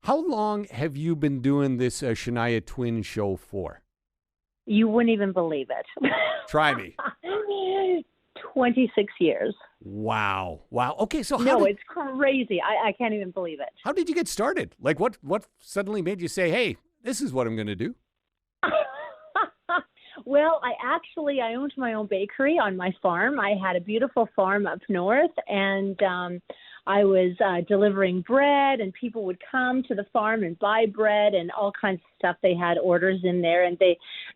How long have you been doing this Shania Twin show for? You wouldn't even believe it. Try me. 26 years. Wow. Okay, so It's crazy. I can't even believe it. How did you get started? Like what suddenly made you say, hey, this is what I'm going to do? Well, I owned my own bakery on my farm. I had a beautiful farm up north, and I was delivering bread, and people would come to the farm and buy bread and all kinds of stuff. They had orders in there, and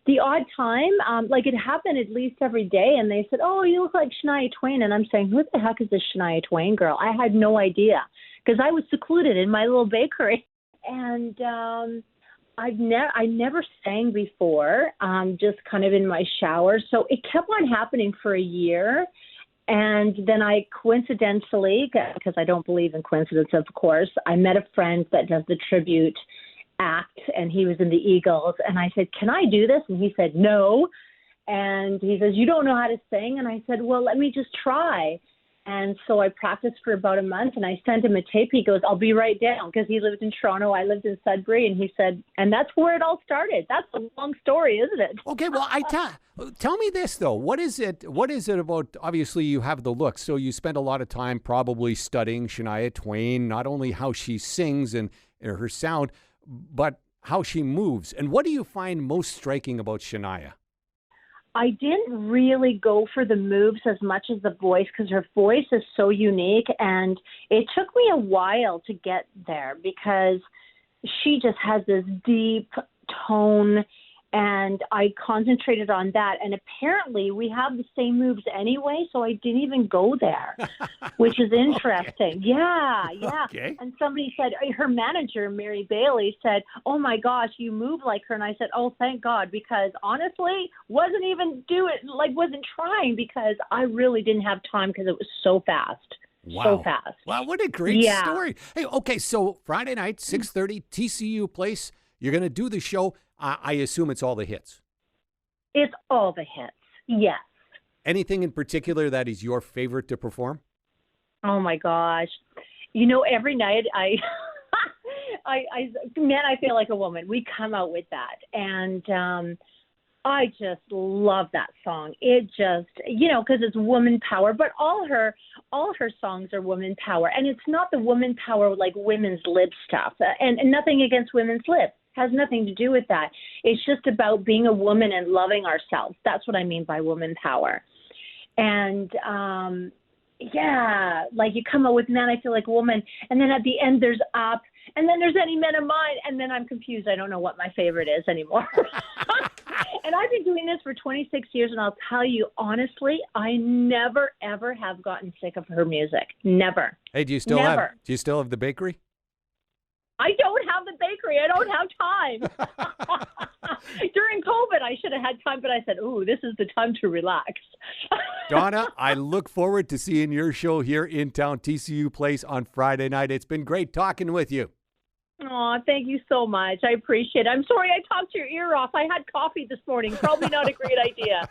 the odd time, it happened at least every day, and they said, "Oh, you look like Shania Twain," and I'm saying, "Who the heck is this Shania Twain girl?" I had no idea because I was secluded in my little bakery, and I never sang before, just kind of in my shower. So it kept on happening for a year. And then I coincidentally, because I don't believe in coincidence, of course, I met a friend that does the tribute act, and he was in the Eagles. And I said, "Can I do this?" And he said, "No." And he says, "You don't know how to sing?" And I said, "Well, let me just try." And so I practiced for about a month, and I sent him a tape. He goes, "I'll be right down," because he lived in Toronto. I lived in Sudbury, and he said, and that's where it all started. That's a long story, isn't it? Okay, well, tell me this, though. What is it about, obviously, you have the look, so you spend a lot of time probably studying Shania Twain, not only how she sings and her sound, but how she moves. And what do you find most striking about Shania? I didn't really go for the moves as much as the voice because her voice is so unique, and it took me a while to get there because she just has this deep tone, and I concentrated on that. And apparently we have the same moves anyway, so I didn't even go there, which is interesting. Okay. Yeah. Okay. And somebody said, her manager, Mary Bailey, said, "Oh my gosh, you move like her." And I said, "Oh, thank God," because honestly, wasn't trying because I really didn't have time because it was so fast. Wow. So fast. Wow, what a great story. Hey, okay, so Friday night, 6:30, TCU Place. You're going to do the show. I assume it's all the hits. It's all the hits, yes. Anything in particular that is your favorite to perform? Oh, my gosh. Every night I feel like a woman. We come out with that. And I just love that song. It just, because it's woman power, but all her songs are woman power. And it's not the woman power like women's lib stuff. And nothing against women's lib. Has nothing to do with that. It's just about being a woman and loving ourselves. That's what I mean by woman power. And you come up with "Man, I Feel Like a Woman," and then at the end there's "Up," and then there's "Any Men of Mine," and then I'm confused. I don't know what my favorite is anymore. And I've been doing this for 26 years, and I'll tell you honestly, I never ever have gotten sick of her music. Never. Hey, do you still have the bakery? I don't have the bakery. I don't have time. During COVID, I should have had time, but I said, "Ooh, this is the time to relax." Donna, I look forward to seeing your show here in town, TCU Place, on Friday night. It's been great talking with you. Oh, thank you so much. I appreciate it. I'm sorry I talked your ear off. I had coffee this morning. Probably not a great idea.